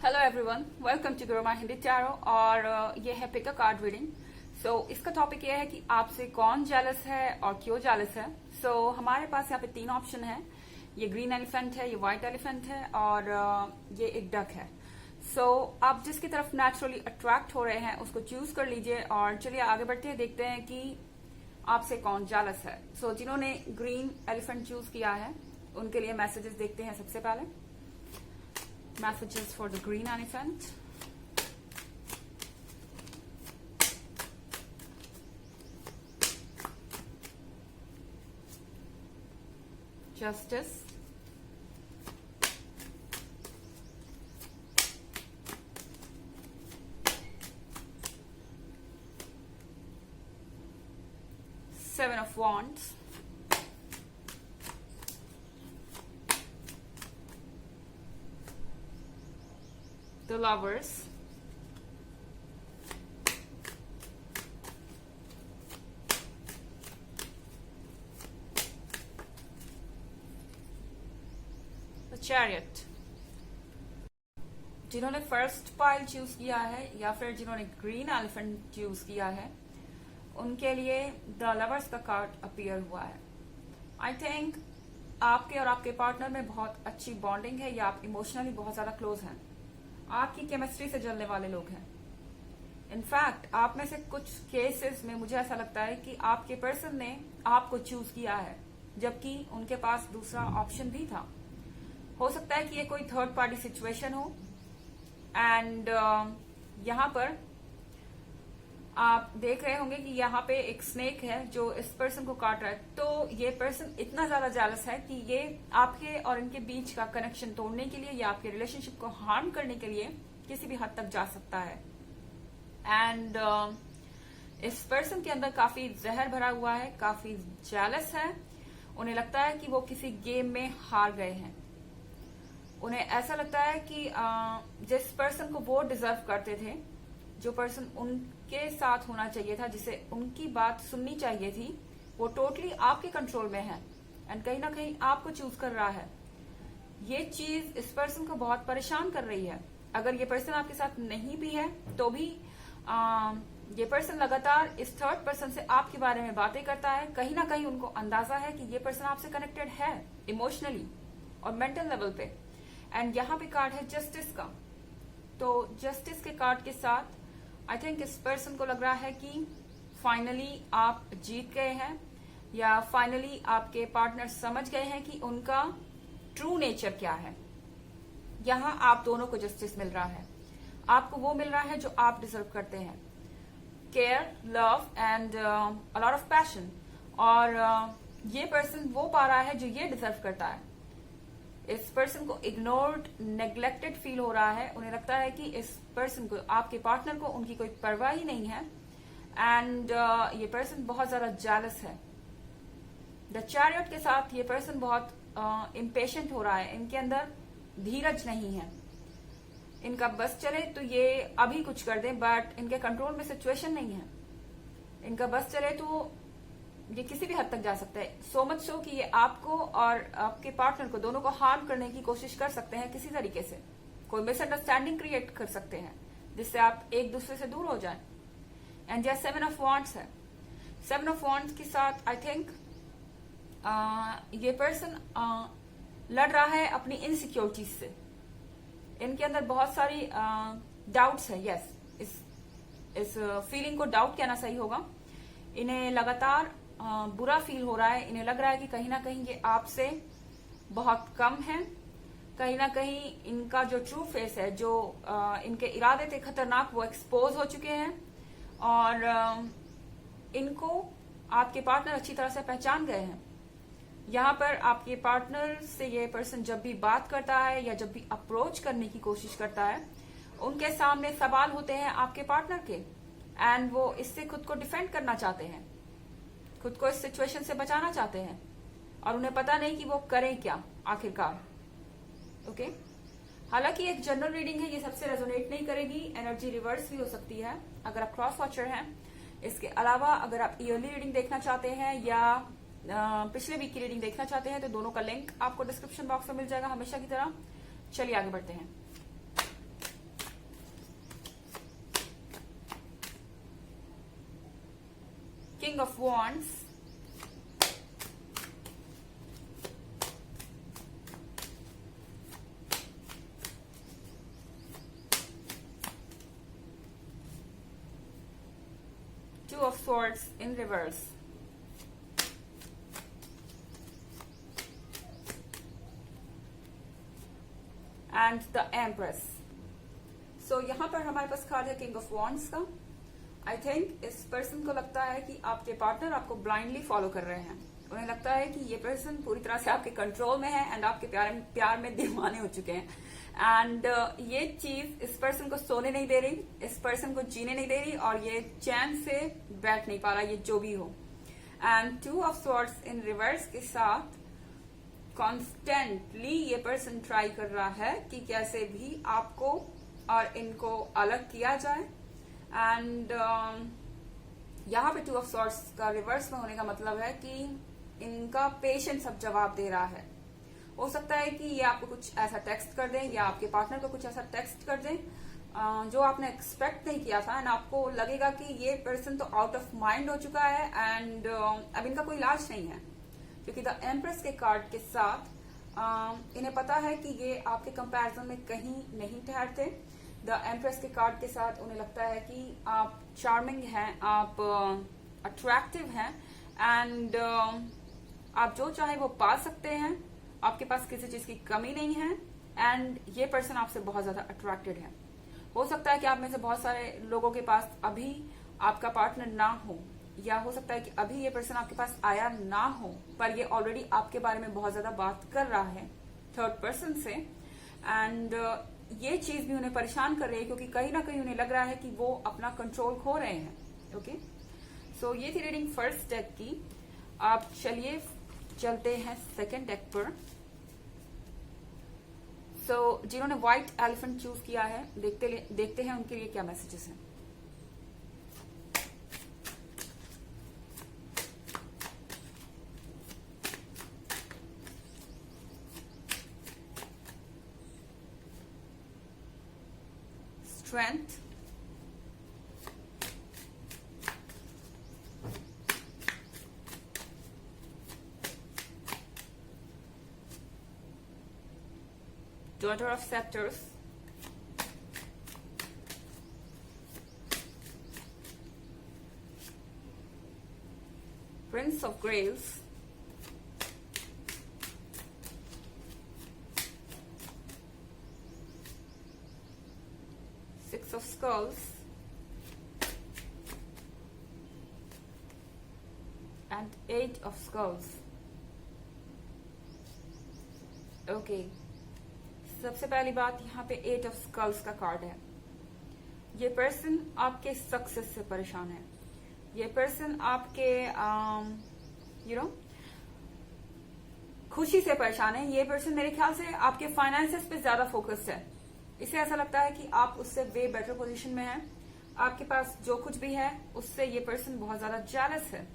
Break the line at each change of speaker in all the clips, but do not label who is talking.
Hello everyone, welcome to Gurumaa Hindi tarot. और ये है pick a card reading. So इसका टॉपिक ये है कि आपसे कौन जेलस है और क्यों जेलस है। सो हमारे पास यहाँ पे 3 ऑप्शन है। ये ग्रीन एलिफेंट है, ये व्हाइट एलिफेंट है और ये एक डक है। सो आप जिसकी तरफ नेचुरली अट्रैक्ट हो रहे हैं उसको चूज कर लीजिए और चलिए आगे बढ़ते हैं, देखते हैं कि आपसे कौन जेलस है। सो जिन्होंने ग्रीन एलिफेंट चूज किया है उनके लिए मैसेजेस देखते हैं। सबसे पहले messages for the green elephant. Justice. Seven of Wands. The Lovers. The Chariot. जिन्होंने फर्स्ट पाइल चूज किया है या फिर जिन्होंने ग्रीन एलिफेंट चूज किया है उनके लिए द लवर्स का कार्ड अपीयर हुआ है। आई थिंक आपके और आपके पार्टनर में बहुत अच्छी बॉन्डिंग है या आप इमोशनली बहुत ज्यादा क्लोज हैं। आपकी केमिस्ट्री से जलने वाले लोग हैं। इनफैक्ट आप में से कुछ केसेस में मुझे ऐसा लगता है कि आपके पर्सन ने आपको चूज किया है जबकि उनके पास दूसरा ऑप्शन भी था। हो सकता है कि ये कोई थर्ड पार्टी सिचुएशन हो एंड यहाँ पर आप देख रहे होंगे कि यहाँ पे एक स्नेक है जो इस पर्सन को काट रहा है। तो ये पर्सन इतना ज्यादा जेलस है कि ये आपके और इनके बीच का कनेक्शन तोड़ने के लिए या आपके रिलेशनशिप को हार्म करने के लिए किसी भी हद तक जा सकता है। एंड इस पर्सन के अंदर काफी जहर भरा हुआ है, काफी जेलस है। उन्हें लगता है कि वो किसी गेम में हार गए हैं। उन्हें ऐसा लगता है कि जिस पर्सन को वो डिजर्व करते थे, जो पर्सन उनके साथ होना चाहिए था, जिसे उनकी बात सुननी चाहिए थी, वो टोटली आपके कंट्रोल में है एंड कहीं ना कहीं आपको चूज कर रहा है। ये चीज इस पर्सन को बहुत परेशान कर रही है। अगर ये पर्सन आपके साथ नहीं भी है तो भी ये पर्सन लगातार इस थर्ड पर्सन से आपके बारे में बातें करता है। कहीं ना कहीं उनको अंदाजा है कि ये पर्सन आपसे कनेक्टेड है इमोशनली और मेंटल लेवल पे। एंड यहाँ पे कार्ड है जस्टिस का। तो जस्टिस के कार्ड के साथ आई थिंक इस पर्सन को लग रहा है कि फाइनली आप जीत गए हैं या फाइनली आपके पार्टनर समझ गए हैं कि उनका ट्रू नेचर क्या है। यहां आप दोनों को जस्टिस मिल रहा है। आपको वो मिल रहा है जो आप डिजर्व करते हैं, care, love and a lot of passion. और ये पर्सन वो पा रहा है जो ये डिजर्व करता है। इस पर्सन को इग्नोर्ड, नेग्लेक्टेड फील हो रहा है। उन्हें लगता है कि इस पर्सन को, आपके पार्टनर को, उनकी कोई परवाह ही नहीं है। एंड ये पर्सन बहुत ज्यादा जेलस है। द चैरियट के साथ ये पर्सन बहुत इम्पेशेंट हो रहा है। इनके अंदर धीरज नहीं है। इनका बस चले तो ये अभी कुछ कर दें, बट इनके कंट्रोल में सिचुएशन नहीं है। इनका बस चले तो ये किसी भी हद तक जा सकता है। सो मच सो कि ये आपको और आपके पार्टनर को, दोनों को हार्म करने की कोशिश कर सकते हैं किसी तरीके से। कोई मिसअंडरस्टैंडिंग क्रिएट कर सकते हैं जिससे आप एक दूसरे से दूर हो जाएं। एंड यह 7 ऑफ वॉन्ड्स है। 7 ऑफ वॉन्ड्स के साथ आई थिंक ये पर्सन लड़ रहा है अपनी इनसिक्योरिटीज से। इनके अंदर बहुत सारी डाउट्स है। यस, इस फीलिंग को डाउट कहना सही होगा। इन्हें लगातार बुरा फील हो रहा है। इन्हें लग रहा है कि कहीं ना कहीं ये आपसे बहुत कम है। कहीं ना कहीं इनका जो ट्रू फेस है, जो इनके इरादे थे खतरनाक, वो एक्सपोज हो चुके हैं और इनको आपके पार्टनर अच्छी तरह से पहचान गए हैं। यहाँ पर आपके पार्टनर से ये पर्सन जब भी बात करता है या जब भी अप्रोच करने की कोशिश करता है, उनके सामने सवाल होते हैं आपके पार्टनर के एंड वो इससे खुद को डिफेंड करना चाहते हैं, खुद को इस सिचुएशन से बचाना चाहते हैं और उन्हें पता नहीं कि वो करें क्या आखिरकार। ओके, हालांकि एक जनरल रीडिंग है, ये सबसे रेजोनेट नहीं करेगी। एनर्जी रिवर्स भी हो सकती है अगर आप क्रॉस वॉचर हैं। इसके अलावा अगर आप ईयरली रीडिंग देखना चाहते हैं या पिछले वीक की रीडिंग देखना चाहते हैं तो दोनों का लिंक आपको डिस्क्रिप्शन बॉक्स में मिल जाएगा हमेशा की तरह। चलिए आगे बढ़ते हैं। King of Wands, Two of Swords in reverse, and the Empress. So यहाँ पर हमारे पास कार्ड है किंग ऑफ वॉन्ड्स का. आई थिंक इस पर्सन को लगता है कि आपके पार्टनर आपको ब्लाइंडली फॉलो कर रहे हैं. उन्हें लगता है कि ये पर्सन पूरी तरह से आपके कंट्रोल में है एंड आपके प्यार में दीवाने हो चुके हैं. एंड ये चीज इस पर्सन को सोने नहीं दे रही, इस पर्सन को जीने नहीं दे रही, और ये चैन से बैठ नहीं पा रहा, ये जो भी हो. And two of swords in reverse के साथ कॉन्स्टेंटली ये पर्सन ट्राई कर रहा है कि कैसे भी आपको और इनको अलग किया जाए. एंड यहाँ पे टू ऑफ सॉर्ड्स का रिवर्स में होने का मतलब है कि इनका पेशेंस अब जवाब दे रहा है. हो सकता है कि ये आपको कुछ ऐसा टेक्स्ट कर दें या आपके पार्टनर को कुछ ऐसा टेक्स्ट कर दें जो आपने एक्सपेक्ट नहीं किया था, एंड आपको लगेगा कि ये पर्सन तो आउट ऑफ माइंड हो चुका है एंड अब इनका कोई इलाज नहीं है. क्योंकि द एम्प्रेस के कार्ड के साथ इन्हें पता है कि ये आपके कंपैरिजन में कहीं नहीं ठहरते. द एम्प्रेस के कार्ड के साथ उन्हें लगता है कि आप चार्मिंग हैं, आप अट्रैक्टिव हैं, एंड आप जो चाहे वो पा सकते हैं. आपके पास किसी चीज की कमी नहीं है, एंड ये पर्सन आपसे बहुत ज्यादा अट्रैक्टेड है. हो सकता है कि आप में से बहुत सारे लोगों के पास अभी आपका पार्टनर ना हो, या हो सकता है कि अभी ये पर्सन आपके पास आया ना हो, पर ये ऑलरेडी आपके बारे में बहुत ज्यादा बात कर रहा है थर्ड पर्सन से. एंड ये चीज भी उन्हें परेशान कर रही है क्योंकि कहीं ना कहीं उन्हें लग रहा है कि वो अपना कंट्रोल खो रहे हैं. ओके, सो ये थी रीडिंग फर्स्ट डेक की. आप चलिए चलते हैं सेकेंड डेक पर. सो जिन्होंने व्हाइट एलिफेंट चूज किया है, देखते हैं उनके लिए क्या मैसेजेस हैं. Strength, Daughter of Scepters, Prince of Grails, Six of Skulls, and Eight of Skulls. Okay. सबसे पहली बात, यहाँ पे एट ऑफ स्कल्स का कार्ड है. ये पर्सन आपके सक्सेस से परेशान है. ये पर्सन आपके खुशी से परेशान है. ये पर्सन मेरे ख्याल से आपके फाइनेंसेस पे ज्यादा फोकस्ड है. इसे ऐसा लगता है कि आप उससे वे बेटर पोजीशन में हैं. आपके पास जो कुछ भी है उससे ये पर्सन बहुत ज्यादा जेलस है.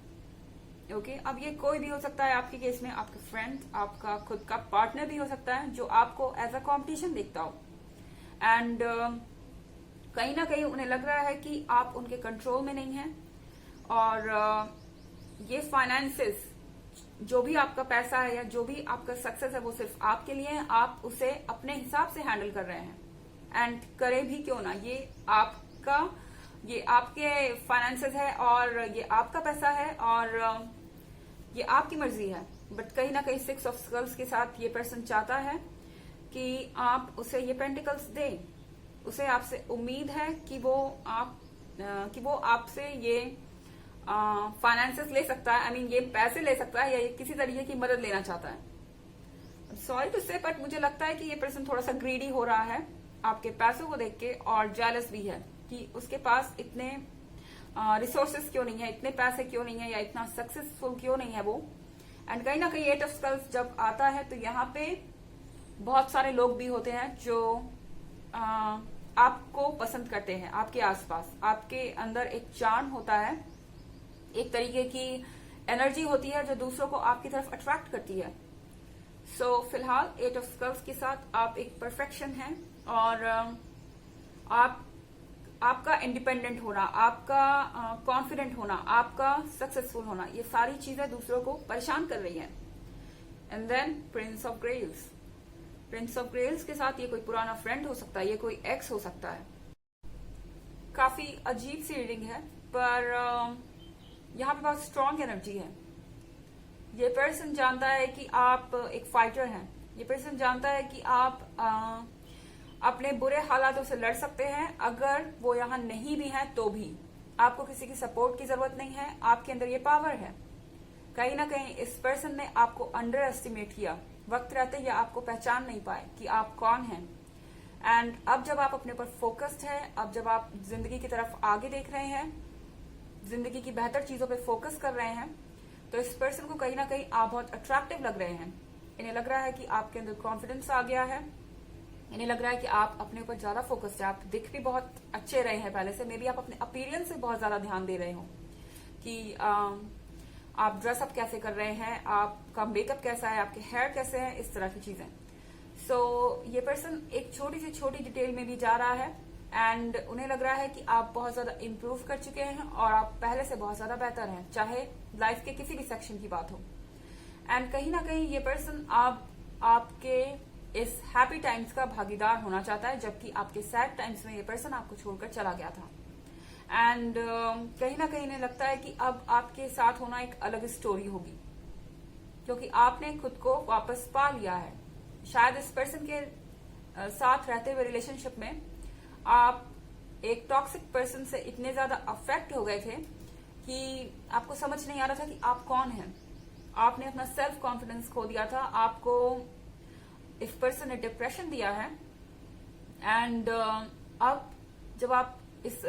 ओके, अब ये कोई भी हो सकता है. आपके केस में आपके फ्रेंड, आपका खुद का पार्टनर भी हो सकता है जो आपको एज अ कॉम्पिटिशन देखता हो. एंड कहीं ना कहीं उन्हें लग रहा है कि आप उनके कंट्रोल में नहीं हैं, और ये फाइनेंसेस, जो भी आपका पैसा है या जो भी आपका सक्सेस है, वो सिर्फ आपके लिए है. आप उसे अपने हिसाब से हैंडल कर रहे हैं, एंड करे भी क्यों ना. ये आपके फाइनेंसेस है और ये आपका पैसा है और ये आपकी मर्जी है. बट कहीं ना कहीं सिक्स ऑफ स्कल्स के साथ ये पर्सन चाहता है कि आप उसे ये पेंटिकल्स दें. उसे आपसे उम्मीद है कि वो आपसे ये फाइनेंसेस ले सकता है. I mean, ये पैसे ले सकता है या ये किसी तरीके की मदद लेना चाहता है. सॉरी टू से, बट मुझे लगता है कि ये पर्सन थोड़ा सा ग्रीडी हो रहा है आपके पैसों को देख के, और जेलस भी है कि उसके पास इतने रिसोर्सेस क्यों नहीं है, इतने पैसे क्यों नहीं है, या इतना सक्सेसफुल क्यों नहीं है वो. एंड कहीं ना कहीं एट ऑफ स्कल्स जब आता है तो यहाँ पे बहुत सारे लोग भी होते हैं जो आपको पसंद करते हैं. आपके आसपास आपके अंदर एक चार्म होता है, एक तरीके की एनर्जी होती है जो दूसरों को आपकी तरफ अट्रैक्ट करती है. सो फिलहाल एट ऑफ स्कल्स के साथ आप एक परफेक्शन हैं, और आपका इंडिपेंडेंट होना, आपका कॉन्फिडेंट होना, आपका सक्सेसफुल होना, ये सारी चीजें दूसरों को परेशान कर रही हैं। And then prince of grails. Prince of grails के साथ ये कोई पुराना फ्रेंड हो सकता है, ये कोई एक्स हो सकता है। काफी अजीब सी रीडिंग है, पर यहाँ पे बहुत स्ट्रॉन्ग एनर्जी है। ये पर्सन जानता है कि आप एक फाइटर हैं। ये पर्सन जानता है कि आप अपने बुरे हालातों से लड़ सकते हैं। अगर वो यहाँ नहीं भी हैं तो भी आपको किसी की सपोर्ट की जरूरत नहीं है। आपके अंदर ये पावर है। कहीं ना कहीं इस पर्सन ने आपको अंडर एस्टिमेट किया, वक्त रहते ये आपको पहचान नहीं पाए कि आप कौन हैं। एंड अब जब आप अपने ऊपर फोकस्ड है, अब जब आप जिंदगी की तरफ आगे देख रहे हैं, जिंदगी की बेहतर चीजों पे फोकस कर रहे हैं, तो इस पर्सन को कहीं ना कहीं आप बहुत अट्रैक्टिव लग रहे हैं। इन्हें लग रहा है कि आपके अंदर कॉन्फिडेंस आ गया है। इन्हें लग रहा है कि आप अपने ऊपर ज्यादा फोकस्ड है। आप दिख भी बहुत अच्छे रहे हैं पहले से। मे बी आप अपने अपीयरेंस से बहुत ज्यादा ध्यान दे रहे हो कि आप ड्रेसअप कैसे कर रहे हैं, आपका मेकअप कैसा है, आपके हेयर कैसे हैं, इस तरह की चीजें। सो ये पर्सन एक छोटी से छोटी डिटेल में भी जा रहा है एंड उन्हें लग रहा है कि आप बहुत ज्यादा इम्प्रूव कर चुके हैं और आप पहले से बहुत ज्यादा बेहतर हैं, चाहे लाइफ के किसी भी सेक्शन की बात हो। एंड कहीं ना कहीं ये पर्सन आपके इस हैप्पी टाइम्स का भागीदार होना चाहता है, जबकि आपके सैड टाइम्स में ये पर्सन आपको छोड़कर चला गया था। एंड कहीं ना कहीं इन्हें लगता है कि अब आपके साथ होना एक अलग स्टोरी होगी, क्योंकि आपने खुद को वापस पा लिया है। शायद इस पर्सन के साथ रहते हुए रिलेशनशिप में आप एक टॉक्सिक पर्सन से इतने ज्यादा अफेक्ट हो गए थे कि आपको समझ नहीं आ रहा था कि आप कौन हैं। आपने अपना सेल्फ कॉन्फिडेंस खो दिया था। आपको इस पर्सन ने डिप्रेशन दिया है। एंड अब जब आप इस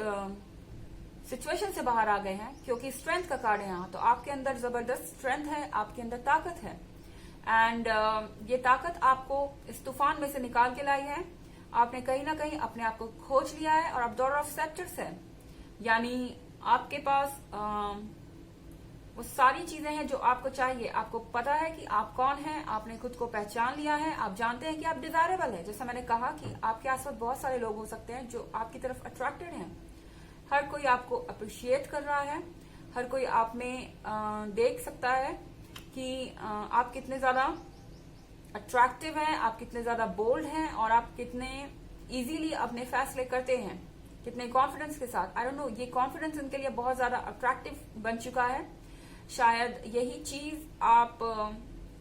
सिचुएशन से बाहर आ गए हैं, क्योंकि स्ट्रेंथ का कार्ड है यहाँ, तो आपके अंदर जबरदस्त स्ट्रेंथ है, आपके अंदर ताकत है। एंड ये ताकत आपको इस तूफान में से निकाल के लाई है। आपने कहीं ना कहीं अपने आप को खोज लिया है और आप डॉटर ऑफ सेप्टर्स है, यानी आपके पास वो सारी चीजें हैं जो आपको चाहिए। आपको पता है कि आप कौन हैं, आपने खुद को पहचान लिया है, आप जानते हैं कि आप डिजायरेबल है। जैसा मैंने कहा कि आपके आसपास बहुत सारे लोग हो सकते हैं जो आपकी तरफ अट्रैक्टेड हैं। हर कोई आपको अप्रिशिएट कर रहा है, हर कोई आप में देख सकता है कि आप कितने ज्यादा अट्रैक्टिव हैं, आप कितने ज्यादा बोल्ड हैं और आप कितने इजीली अपने फैसले करते हैं, कितने कॉन्फिडेंस के साथ। आई डोंट नो, ये कॉन्फिडेंस इनके लिए बहुत ज्यादा अट्रैक्टिव बन चुका है। शायद यही चीज आप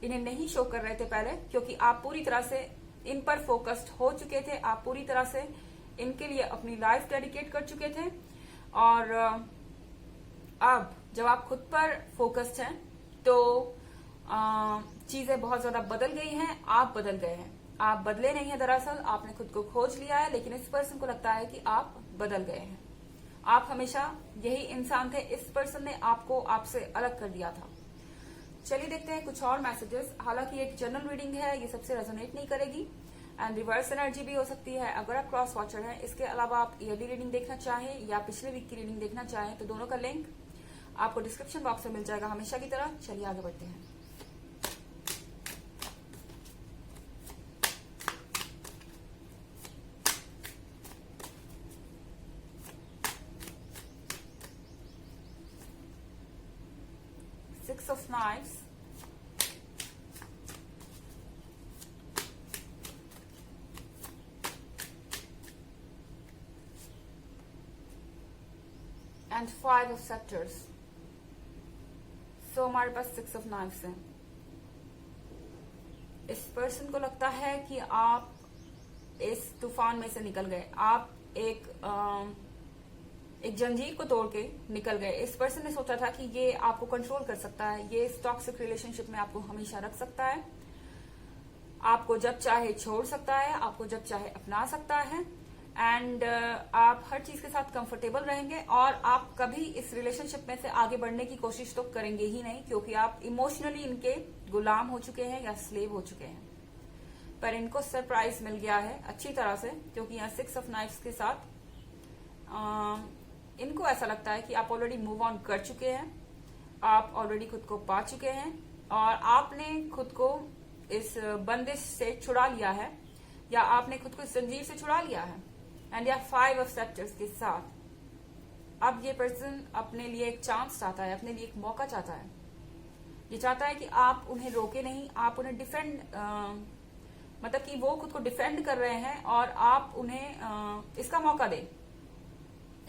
इन्हें नहीं शो कर रहे थे पहले, क्योंकि आप पूरी तरह से इन पर फोकस्ड हो चुके थे। आप पूरी तरह से इनके लिए अपनी लाइफ डेडिकेट कर चुके थे। और अब जब आप खुद पर फोकस्ड हैं तो चीजें बहुत ज्यादा बदल गई हैं। आप बदल गए हैं। आप बदले नहीं है, दरअसल आपने खुद को खोज लिया है, लेकिन इस पर्सन को लगता है कि आप बदल गए हैं। आप हमेशा यही इंसान थे, इस पर्सन ने आपको आपसे अलग कर दिया था। चलिए देखते हैं कुछ और मैसेजेस। हालांकि एक जनरल रीडिंग है, ये सबसे रेजोनेट नहीं करेगी एंड रिवर्स एनर्जी भी हो सकती है अगर आप क्रॉस वॉचर हैं। इसके अलावा आप ईयरली रीडिंग देखना चाहें या पिछले वीक की रीडिंग देखना चाहें तो दोनों का लिंक आपको डिस्क्रिप्शन बॉक्स में मिल जाएगा, हमेशा की तरह। चलिए आगे बढ़ते हैं। Six of Knives, and Five of Scepters. So हमारे पास Six of Knives है। इस पर्सन को लगता है कि आप इस तूफान में से निकल गए। आप एक जंजीर को तोड़ के निकल गए। इस पर्सन ने सोचा था कि ये आपको कंट्रोल कर सकता है, ये इस टॉक्सिक रिलेशनशिप में आपको हमेशा रख सकता है, आपको जब चाहे छोड़ सकता है, आपको जब चाहे अपना सकता है। एंड आप हर चीज के साथ कंफर्टेबल रहेंगे और आप कभी इस रिलेशनशिप में से आगे बढ़ने की कोशिश तो करेंगे ही नहीं, क्योंकि आप इमोशनली इनके गुलाम हो चुके हैं या स्लेव हो चुके हैं। पर इनको सरप्राइज मिल गया है अच्छी तरह से, क्योंकि यहाँ सिक्स ऑफ नाइफ्स के साथ इनको ऐसा लगता है कि आप ऑलरेडी मूव ऑन कर चुके हैं, आप ऑलरेडी खुद को पा चुके हैं और आपने खुद को इस बंदिश से छुड़ा लिया है या आपने खुद को इस जंजीर से छुड़ा लिया है। एंड या 5 ऑफ सेप्टर्स के साथ अब ये पर्सन अपने लिए एक चांस चाहता है, अपने लिए एक मौका चाहता है। ये चाहता है कि आप उन्हें रोके नहीं, आप उन्हें डिफेंड, मतलब कि वो खुद को डिफेंड कर रहे हैं और आप उन्हें इसका मौका दें।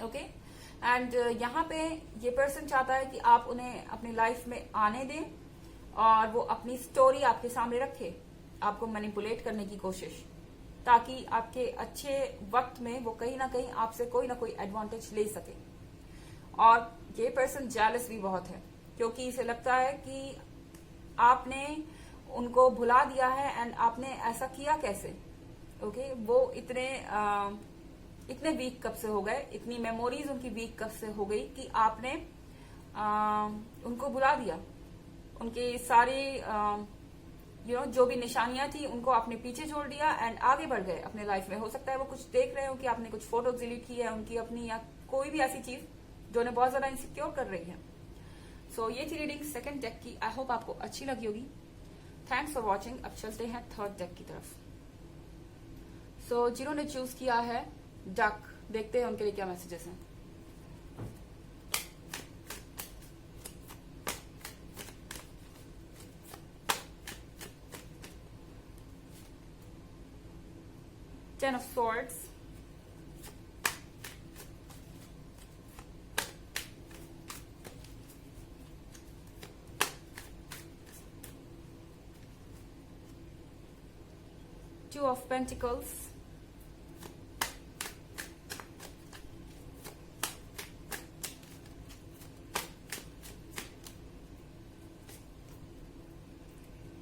ओके, एंड यहाँ पे ये पर्सन चाहता है कि आप उन्हें अपनी लाइफ में आने दें और वो अपनी स्टोरी आपके सामने रखे, आपको मैनिपुलेट करने की कोशिश, ताकि आपके अच्छे वक्त में वो कहीं ना कहीं आपसे कोई ना कोई एडवांटेज ले सके। और ये पर्सन जेलस भी बहुत है, क्योंकि इसे लगता है कि आपने उनको भुला दिया है एंड आपने ऐसा किया कैसे। ओके, वो इतने वीक कब से हो गए, इतनी मेमोरीज उनकी वीक कब से हो गई कि आपने उनको भुला दिया। उनकी सारी जो भी निशानियां थी उनको आपने पीछे छोड़ दिया एंड आगे बढ़ गए अपने लाइफ में। हो सकता है वो कुछ देख रहे हो कि आपने कुछ फोटोज डिलीट की है उनकी अपनी, या कोई भी ऐसी चीज जो उन्हें बहुत ज्यादा इनसिक्योर कर रही है। सो ये थी रीडिंग सेकंड डेक की। आई होप आपको अच्छी लगी होगी। Thanks for watching. अब चलते हैं थर्ड डेक की तरफ। सो जिन्होंने चूज किया है डक, देखते हैं उनके लिए क्या मैसेजेस हैं। Ten of Swords, Two of Pentacles,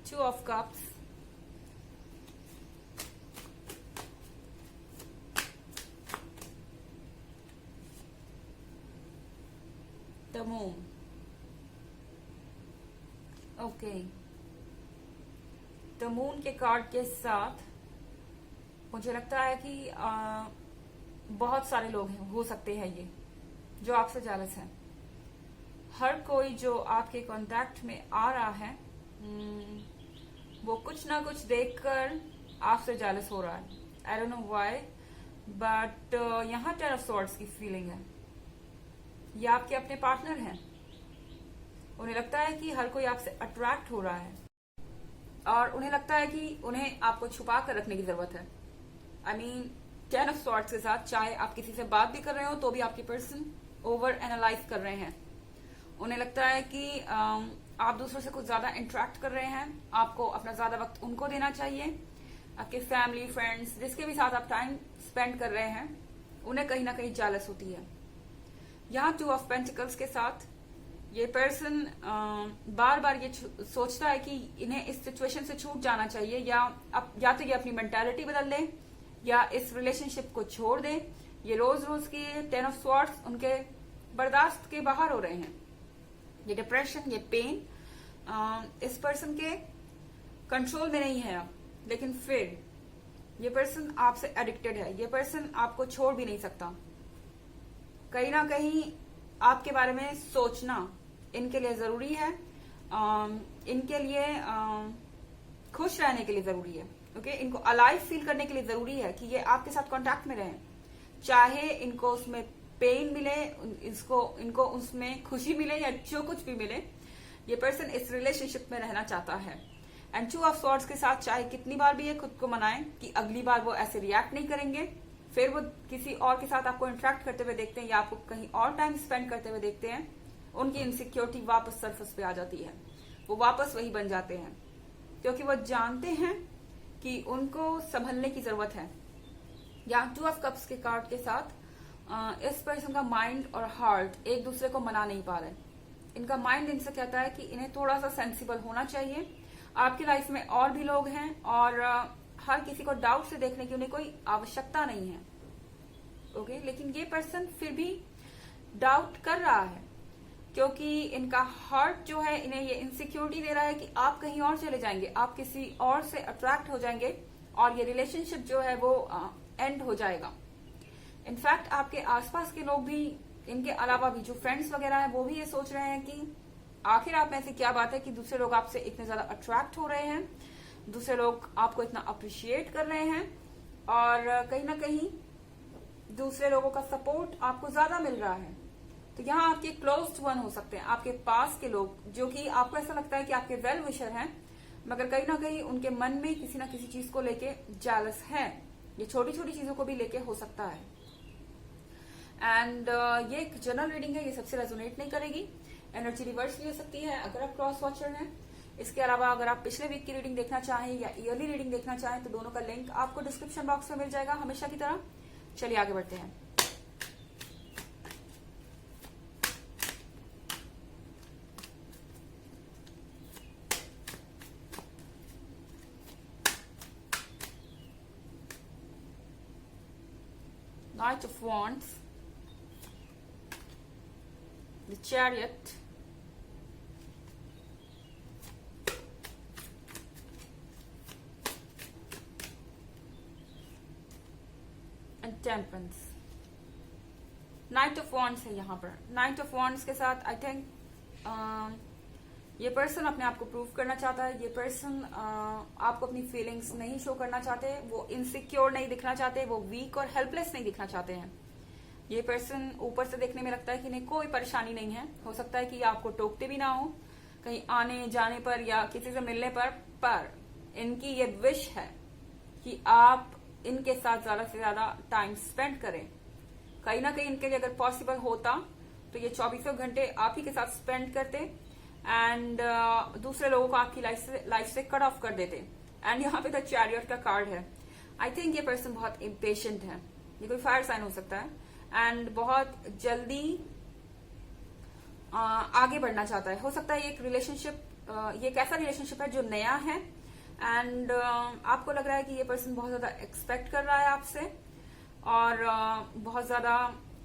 Two of Cups, The Moon. Okay, the moon के कार्ड के साथ मुझे लगता है कि बहुत सारे लोग हैं, हो सकते हैं ये जो आपसे जेलस हैं। हर कोई जो आपके कांटेक्ट में आ रहा है वो कुछ ना कुछ देखकर आपसे जेलस हो रहा है। I don't know why, but यहाँ 10 ऑफ सॉर्ड्स की फीलिंग है। ये आपके अपने पार्टनर हैं, उन्हें लगता है कि हर कोई आपसे अट्रैक्ट हो रहा है और उन्हें लगता है कि उन्हें आपको छुपा कर रखने की जरूरत है। आई मीन 10 ऑफ सॉर्ड्स के साथ चाहे आप किसी से बात भी कर रहे हो तो भी आपकी पर्सन ओवर एनालाइज कर रहे हैं। उन्हें लगता है कि आप दूसरों से कुछ ज्यादा इंटरेक्ट कर रहे हैं, आपको अपना ज्यादा वक्त उनको देना चाहिए। आपके फैमिली फ्रेंड्स जिसके भी साथ आप टाइम स्पेंड कर रहे हैं उन्हें कहीं ना कहीं जेलस होती है। यहाँ 2 ऑफ पेंटिकल्स के साथ ये पर्सन बार बार ये सोचता है कि इन्हें इस सिचुएशन से छूट जाना चाहिए, या तो ये अपनी मेंटालिटी बदल ले या इस रिलेशनशिप को छोड़ दे। ये रोज रोज के 10 ऑफ स्वॉर्ड्स उनके बर्दाश्त के बाहर हो रहे हैं। ये डिप्रेशन, ये पेन इस पर्सन के कंट्रोल में नहीं है अब, लेकिन फिर ये पर्सन आपसे एडिक्टेड है। ये पर्सन आपको छोड़ भी नहीं सकता। कहीं ना कहीं आपके बारे में सोचना इनके लिए जरूरी है, इनके लिए खुश रहने के लिए जरूरी है। ओके, इनको अलाइव फील करने के लिए जरूरी है कि ये आपके साथ कांटेक्ट में रहें, चाहे इनको उसमें पेन मिले, इनको उसमें खुशी मिले या जो कुछ भी मिले। ये पर्सन इस रिलेशनशिप में रहना चाहता है। एंड 2 ऑफ सॉर्ड्स के साथ चाहे कितनी बार भी ये खुद को मनाए कि अगली बार वो ऐसे रिएक्ट नहीं करेंगे, फिर वो किसी और के साथ आपको इंटरेक्ट करते हुए देखते हैं या आपको कहीं और टाइम स्पेंड करते हुए देखते हैं, उनकी इनसिक्योरिटी वापस सरफेस पे आ जाती है। वो वापस वही बन जाते हैं क्योंकि वो जानते हैं कि उनको संभलने की जरूरत है। यहाँ 2 ऑफ कप्स के कार्ड के साथ इस पर्सन का माइंड और हार्ट एक दूसरे को मना नहीं पा रहे। इनका माइंड इनसे कहता है कि इन्हें थोड़ा सा सेंसिबल होना चाहिए। आपकी लाइफ में और भी लोग हैं और हर किसी को डाउट से देखने की उन्हें कोई आवश्यकता नहीं है। ओके, लेकिन ये पर्सन फिर भी डाउट कर रहा है क्योंकि इनका हार्ट जो है इन्हें ये इनसिक्योरिटी दे रहा है कि आप कहीं और चले जाएंगे, आप किसी और से अट्रैक्ट हो जाएंगे और ये रिलेशनशिप जो है वो एंड हो जाएगा। इनफैक्ट आपके आसपास के लोग भी, इनके अलावा भी जो फ्रेंड्स वगैरह हैं, वो भी ये सोच रहे हैं कि आखिर आप में ऐसी क्या बात है कि दूसरे लोग आपसे इतने ज्यादा अट्रैक्ट हो रहे हैं, दूसरे लोग आपको इतना अप्रिशिएट कर रहे हैं और कहीं ना कहीं दूसरे लोगों का सपोर्ट आपको ज्यादा मिल रहा है। तो यहाँ आपके क्लोज्ड वन हो सकते हैं, आपके पास के लोग, जो कि आपको ऐसा लगता है कि आपके वेल विशर हैं, मगर कहीं ना कहीं उनके मन में किसी ना किसी चीज को लेके जेलस है। ये छोटी छोटी चीजों को भी लेके हो सकता है। एंड ये एक जनरल रीडिंग है, ये सबसे रेजोनेट नहीं करेगी। एनर्जी रिवर्स भी हो सकती है अगर आप क्रॉस वॉचर हैं। इसके अलावा अगर आप पिछले वीक की रीडिंग देखना चाहें या ईयरली रीडिंग देखना चाहें तो दोनों का लिंक आपको डिस्क्रिप्शन बॉक्स में मिल जाएगा हमेशा की तरह। चलिए आगे बढ़ते हैं। Knight of Wands, the Chariot, and Temperance. Knight of Wands है यहाँ पर। Knight of Wands के साथ आई थिंक ये पर्सन अपने आप को प्रूव करना चाहता है। ये पर्सन आपको अपनी फीलिंग्स नहीं शो करना चाहते, वो इनसिक्योर नहीं दिखना चाहते, वो वीक और हेल्पलेस नहीं दिखना चाहते हैं। ये पर्सन ऊपर से देखने में लगता है कि नहीं कोई परेशानी नहीं है। हो सकता है कि आपको टोकते भी ना हो कहीं आने जाने पर या किसी से मिलने पर इनकी ये विश है कि आप इनके साथ ज्यादा से ज्यादा टाइम स्पेंड करें। कहीं ना कहीं इनके लिए अगर पॉसिबल होता तो ये 24 घंटे आप ही के साथ स्पेंड करते एंड दूसरे लोगों को आपकी लाइफ से कट ऑफ कर देते। एंड यहाँ पे द चैरियट का कार्ड है। आई थिंक ये पर्सन बहुत इम्पेशेंट है। ये कोई फायर साइन हो सकता है एंड बहुत जल्दी आगे बढ़ना चाहता है। हो सकता है ये एक रिलेशनशिप, ये एक ऐसा रिलेशनशिप है जो नया है एंड आपको लग रहा है कि ये पर्सन बहुत ज्यादा एक्सपेक्ट कर रहा है आपसे और बहुत ज्यादा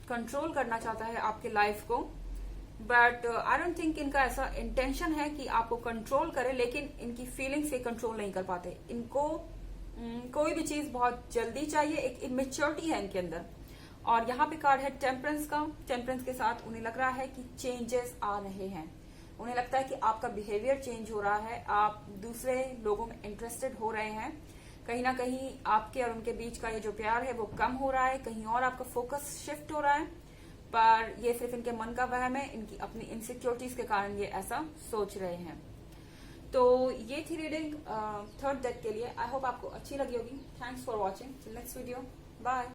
कंट्रोल करना चाहता है आपके लाइफ को। बट आई डोंट थिंक इनका ऐसा इंटेंशन है कि आपको कंट्रोल करे, लेकिन इनकी फीलिंग्स से कंट्रोल नहीं कर पाते। इनको कोई भी चीज बहुत जल्दी चाहिए, एक इमेच्योरिटी है इनके अंदर। और यहाँ पे कार्ड है टेम्परेंस का। टेम्परेंस के साथ उन्हें लग रहा है कि चेंजेस आ रहे हैं। उन्हें लगता है कि आपका बिहेवियर चेंज हो रहा है, आप दूसरे लोगों में इंटरेस्टेड हो रहे हैं। कहीं ना कहीं आपके और उनके बीच का ये जो प्यार है वो कम हो रहा है, कहीं और आपका फोकस शिफ्ट हो रहा है। पर ये सिर्फ इनके मन का वहम है, इनकी अपनी इनसिक्योरिटीज के कारण ये ऐसा सोच रहे हैं। तो ये थी रीडिंग थर्ड डेक के लिए। आई होप आपको अच्छी लगी होगी। Thanks for watching. Next video, bye.